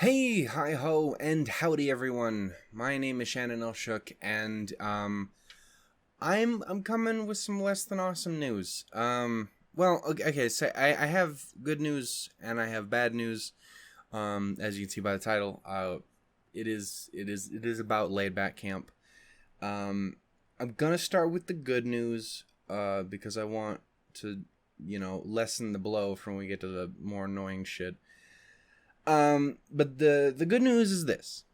Hey, hi ho, and howdy everyone. My name is Shannon, and I'm coming with some less than awesome news. So I have good news and I have bad news. As you can see by the title, it is about laid back camp. I'm gonna start with the good news, because I want to, lessen the blow from when we get to the more annoying shit. But the good news is this.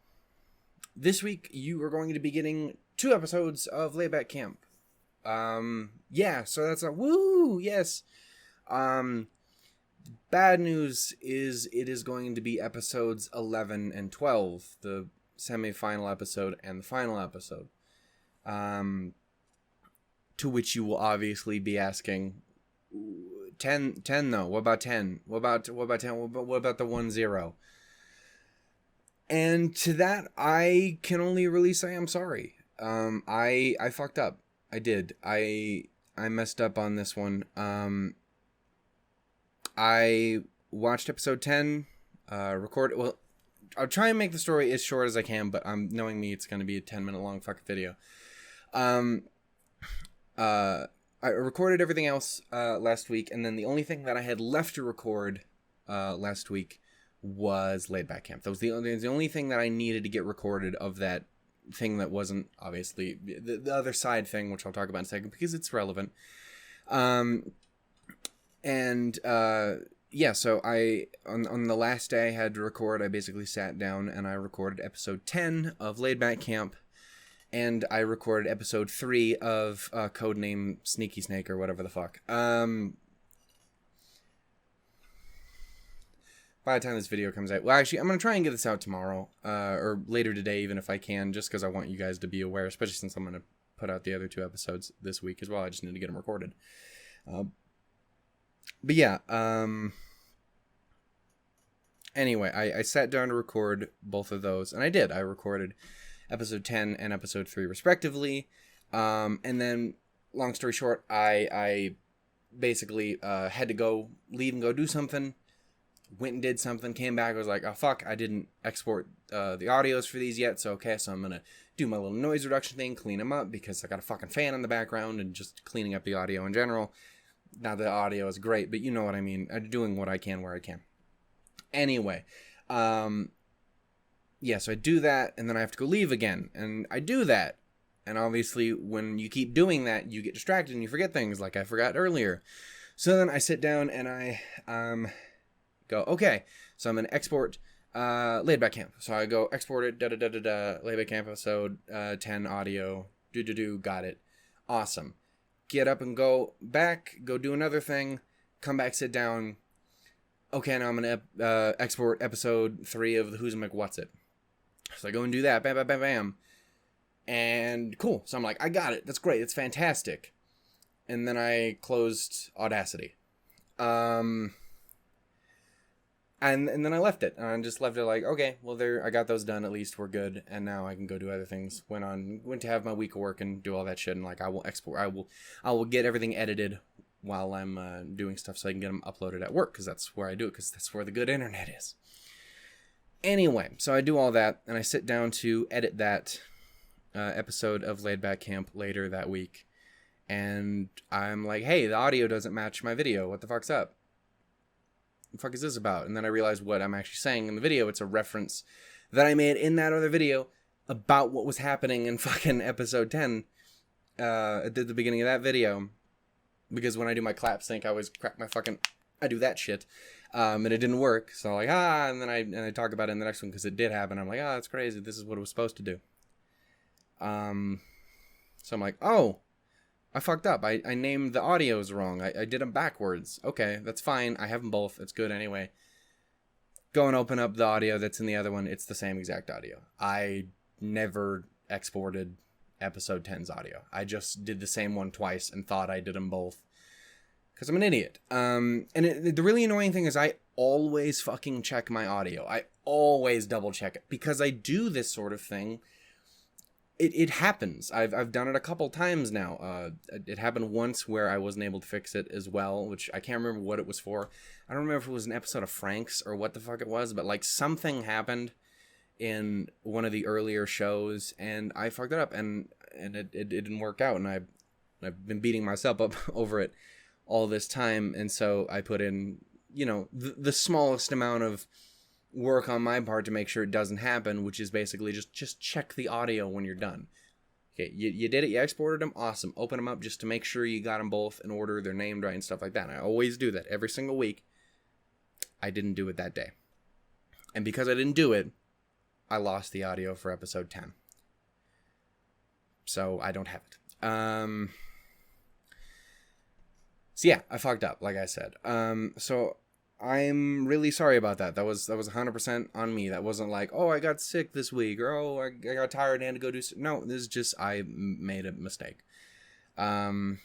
This week you are going to be getting 2 episodes of Layback Camp. Yeah, so that's a woo, yes. Um, Bad news is it is going to be episodes 11 and 12, the semi-final episode and the final episode. To which you will obviously be asking, 10 though, what about 10? What about 10? What about the 1-0? And to that, I can only really say I'm sorry. I fucked up. I did. I messed up on this one. I watched episode 10. Well, I'll try and make the story as short as I can, but knowing me, it's going to be a 10-minute long fucking video. I recorded everything else last week, and then the only thing that I had left to record last week was Laid Back Camp. That was the only thing that I needed to get recorded of that thing that wasn't, obviously, the other side thing, which I'll talk about in a second, because it's relevant. So on the last day I had to record, I basically sat down and I recorded episode 10 of Laid Back Camp, and I recorded episode 3 of Codename Sneaky Snake, or whatever the fuck. By the time this video comes out, well, actually, I'm going to try and get this out tomorrow, or later today, even if I can, just because I want you guys to be aware, especially since I'm going to put out the other 2 episodes this week as well. I just need to get them recorded. Anyway, I sat down to record both of those, and I did. I recorded episode 10 and episode 3 respectively, and then, long story short, I basically had to leave and go do something. Went and did something, came back, I was like, oh fuck, I didn't export the audios for these yet, so I'm gonna do my little noise reduction thing, clean them up, because I got a fucking fan in the background, and just cleaning up the audio in general. Now the audio is great, but you know what I mean, I'm doing what I can where I can. Anyway, so I do that, and then I have to go leave again, and I do that, and obviously when you keep doing that, you get distracted and you forget things, like I forgot earlier. So then I sit down and I go, okay, so I'm going to export Laid Back Camp. So I go export it, Laid Back Camp episode 10 audio, got it. Awesome. Get up and go back, go do another thing, come back, sit down. Okay, now I'm going to export episode 3 of the Who's a McWhat's It. So I go and do that, bam, bam, bam, bam. And cool. So I'm like, I got it. That's great. It's fantastic. And then I closed Audacity. And then I left it. And I just left it like, okay, well, I got those done. At least we're good. And now I can go do other things. Went to have my week of work and do all that shit. And like, I will get everything edited while I'm doing stuff so I can get them uploaded at work. Because that's where I do it. Because that's where the good internet is. Anyway, so I do all that. And I sit down to edit that episode of Laid Back Camp later that week. And I'm like, hey, the audio doesn't match my video. What the fuck's up? What the fuck is this about? And then I realized what I'm actually saying in the video. It's a reference that I made in that other video about what was happening in fucking episode 10 at the beginning of that video. Because when I do my clap sync, I always I do that shit. And it didn't work. So I'm like, and then I talk about it in the next one because it did happen. I'm like, that's crazy. This is what it was supposed to do. So I'm like, oh, I fucked up. I named the audios wrong. I did them backwards. Okay, that's fine. I have them both. It's good anyway. Go and open up the audio that's in the other one. It's the same exact audio. I never exported episode 10's audio. I just did the same one twice and thought I did them both. Because I'm an idiot. The really annoying thing is I always fucking check my audio. I always double check it. Because I do this sort of thing it happens. I've done it a couple times now. It happened once where I wasn't able to fix it as well, which I can't remember what it was for. I don't remember if it was an episode of Frank's or what the fuck it was, but like something happened in one of the earlier shows, and I fucked it up, and it didn't work out, and I've been beating myself up over it all this time, and so I put in, the smallest amount of work on my part to make sure it doesn't happen, which is basically just check the audio when you're done. Okay, you did it, you exported them, awesome. Open them up just to make sure you got them both in order, they're named right and stuff like that. And I always do that every single week. I didn't do it that day. And because I didn't do it, I lost the audio for episode 10. So I don't have it. So yeah, I fucked up, like I said. So I'm really sorry about that. That was 100% on me. That wasn't like, oh, I got sick this week, or oh, I got tired and had to go do. No, this is just I made a mistake. And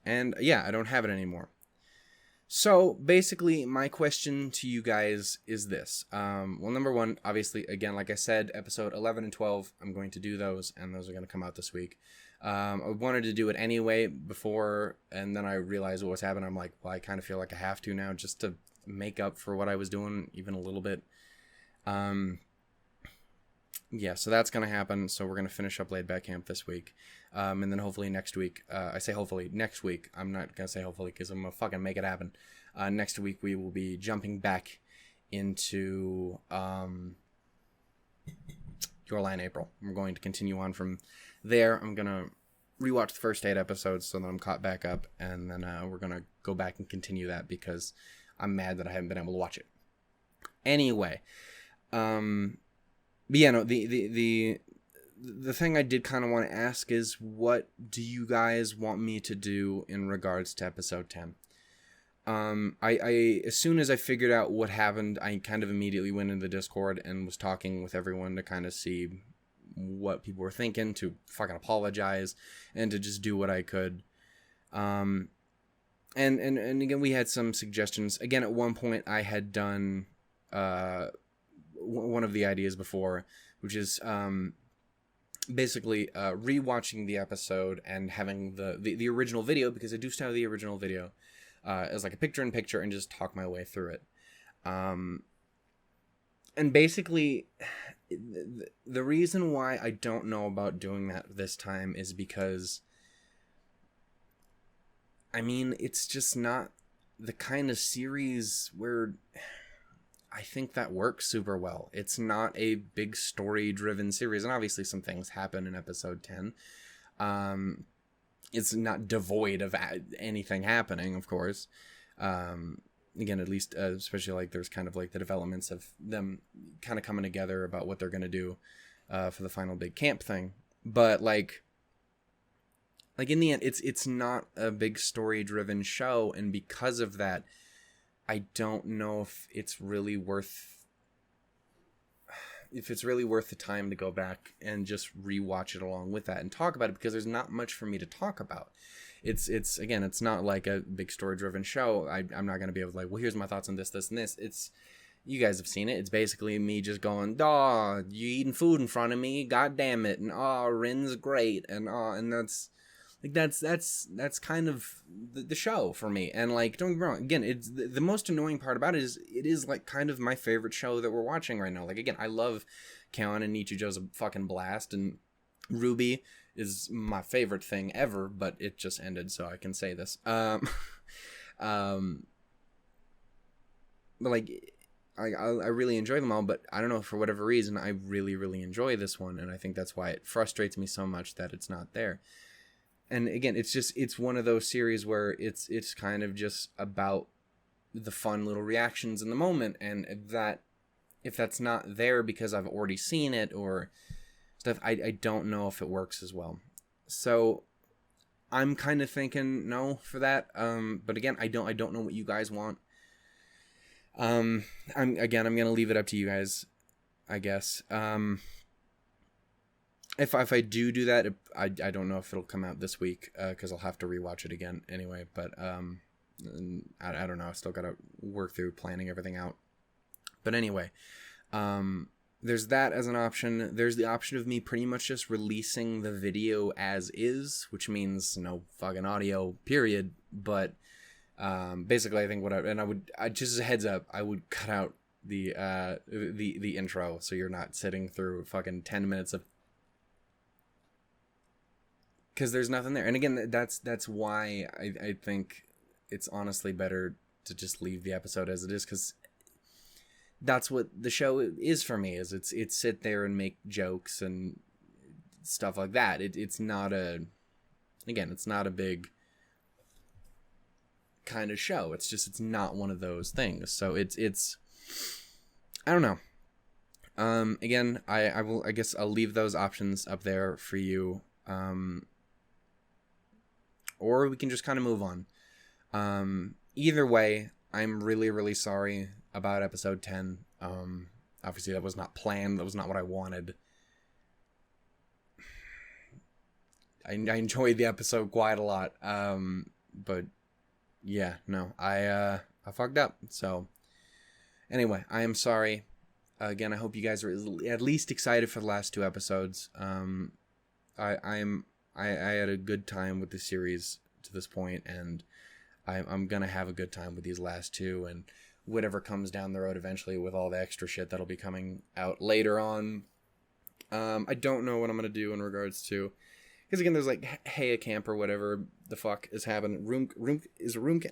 yeah, I don't have it anymore. So basically, my question to you guys is this. Well, number one, obviously, again, like I said, episode 11 and 12, I'm going to do those, and those are going to come out this week. I wanted to do it anyway before, and then I realized what was happening. I'm like, well, I kind of feel like I have to now just to make up for what I was doing even a little bit. Yeah, so that's going to happen. So we're going to finish up Laid Back Camp this week. And then hopefully next week, I say hopefully next week. I'm not going to say hopefully because I'm going to fucking make it happen. Next week we will be jumping back into Your Lie in April. We're going to continue on from there. I'm going to rewatch the first 8 episodes so that I'm caught back up. And then we're going to go back and continue that because I'm mad that I haven't been able to watch it. Anyway, but yeah, no, the thing I did kind of want to ask is, what do you guys want me to do in regards to episode 10? I as soon as I figured out what happened, I kind of immediately went into the Discord and was talking with everyone to kind of see what people were thinking, to fucking apologize, and to just do what I could. And again, we had some suggestions. Again, at one point I had done one of the ideas before, which is basically rewatching the episode and having the original video, because I do still have the original video, as like a picture-in-picture, and just talk my way through it. And basically, the reason why I don't know about doing that this time is because, I mean, it's just not the kind of series where I think that works super well. It's not a big story-driven series, and obviously some things happen in episode 10. It's not devoid of anything happening, of course. Again, at least, especially like there's kind of like the developments of them kind of coming together about what they're going to do for the final big camp thing. But like in the end, it's not a big story-driven show, and because of that, I don't know if it's really worth the time to go back and just rewatch it along with that and talk about it, because there's not much for me to talk about. It's again, it's not like a big story-driven show. I'm not going to be able to like, well, here's my thoughts on this, and this. It's, you guys have seen it. It's basically me just going, "Aw, you eating food in front of me? God damn it!" And "Aw, Rin's great," and that's. Like that's kind of the show for me. And like, don't get me wrong, again, it's the most annoying part about it is like kind of my favorite show that we're watching right now. Like, again, I love Kaon and Nichijo's a fucking blast, and Ruby is my favorite thing ever, but it just ended, so I can say this. But like, I really enjoy them all, but I don't know, for whatever reason, I really, really enjoy this one, and I think that's why it frustrates me so much that it's not there. And again, it's one of those series where it's kind of just about the fun little reactions in the moment, and that if that's not there because I've already seen it or stuff, I don't know if it works as well. So I'm kind of thinking no for that. But again, I don't know what you guys want. I'm gonna leave it up to you guys, I guess. If I do that, I don't know if it'll come out this week, because I'll have to rewatch it again anyway. But I don't know. I still got to work through planning everything out. But anyway, there's that as an option. There's the option of me pretty much just releasing the video as is, which means no fucking audio, period. But basically, I think I just as a heads up, I would cut out the intro, so you're not sitting through fucking 10 minutes of, because there's nothing there. And again, that's why I think it's honestly better to just leave the episode as it is, because that's what the show is for me. Is it's sit there and make jokes and stuff like that. It's not a big kind of show. It's not one of those things. So it's I don't know. Again, I guess I'll leave those options up there for you. Or we can just kind of move on. Either way, I'm really, really sorry about episode 10. Obviously that was not planned. That was not what I wanted. I enjoyed the episode quite a lot. But yeah, no, I fucked up. So anyway, I am sorry. Again, I hope you guys are at least excited for the last 2 episodes. I had a good time with the series to this point, and I'm gonna have a good time with these last 2, and whatever comes down the road eventually with all the extra shit that'll be coming out later on. I don't know what I'm gonna do in regards to, because again, there's like Heya Camp or whatever the fuck is happening. Room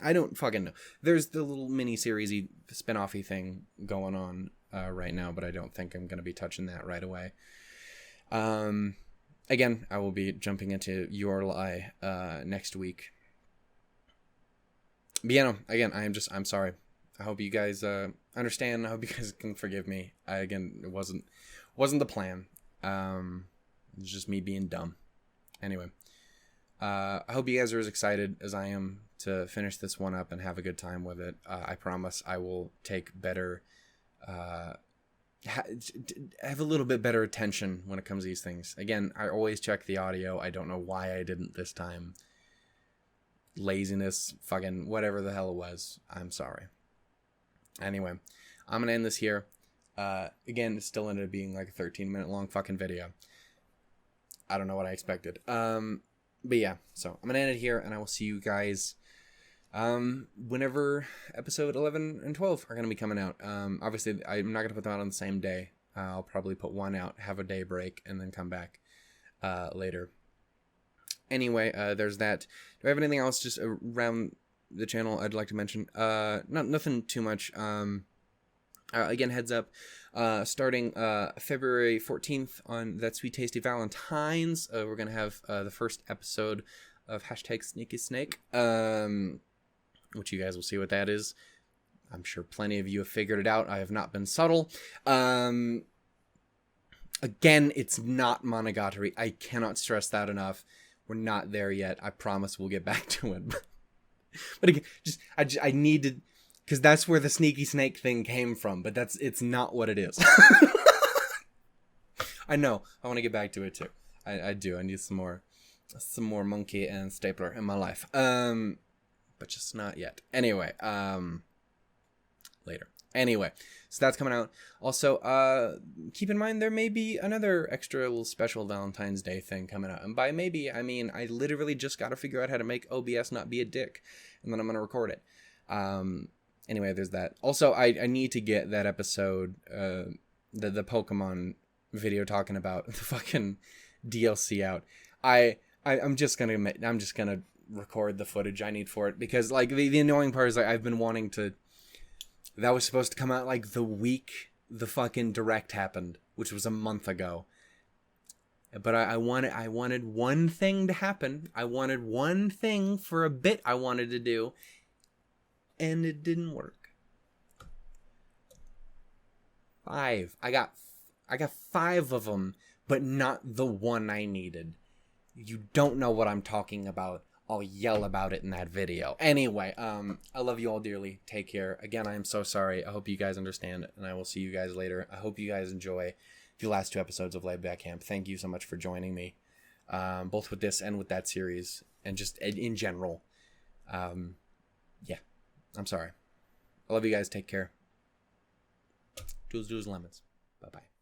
I don't fucking know. There's the little mini seriesy spin-offy thing going on right now, but I don't think I'm gonna be touching that right away. Again, I will be jumping into Your Lie next week. But yeah, no, again, I'm sorry. I hope you guys understand. I hope you guys can forgive me. It wasn't the plan. It's just me being dumb. Anyway, I hope you guys are as excited as I am to finish this one up and have a good time with it. I promise I will take better, have a little bit better attention when it comes to these things. Again, I always check the audio. I don't know why I didn't this time. Laziness, fucking whatever the hell it was. I'm sorry. Anyway, I'm gonna end this here. Again, it still ended up being like a 13-minute long fucking video. I don't know what I expected. But yeah, so I'm gonna end it here, and I will see you guys whenever episode 11 and 12 are gonna be coming out. Obviously, I'm not gonna put them out on the same day. I'll probably put one out, have a day break, and then come back later. Anyway, there's that. Do I have anything else just around the channel I'd like to mention? Nothing too much. Again, heads up, starting February 14th on That Sweet Tasty Valentines, we're going to have the first episode of #SneakySnake, which you guys will see what that is. I'm sure plenty of you have figured it out. I have not been subtle. Again, it's not Monogatari. I cannot stress that enough. We're not there yet. I promise we'll get back to it. But again, I need to, because that's where the sneaky snake thing came from. But it's not what it is. I know. I want to get back to it too. I do. I need some more monkey and stapler in my life. But just not yet. Anyway. Later. Anyway, so that's coming out. Also, keep in mind there may be another extra little special Valentine's Day thing coming out. And by maybe, I mean I literally just got to figure out how to make OBS not be a dick. And then I'm going to record it. Anyway, there's that. Also, I need to get that episode, the Pokemon video talking about the fucking DLC out. I'm just gonna record the footage I need for it. Because, like, the annoying part is, like, I've been wanting to... That was supposed to come out like the week the fucking direct happened, which was a month ago. But I wanted one thing to happen. I wanted one thing for a bit I wanted to do, and it didn't work. 5. I got 5 of them, but not the one I needed. You don't know what I'm talking about. I'll yell about it in that video. Anyway, I love you all dearly. Take care. Again, I am so sorry. I hope you guys understand, and I will see you guys later. I hope you guys enjoy the last 2 episodes of Laid Back Camp. Thank you so much for joining me, both with this and with that series, and just in general. Yeah, I'm sorry. I love you guys. Take care. Doodles, lemons. Bye-bye.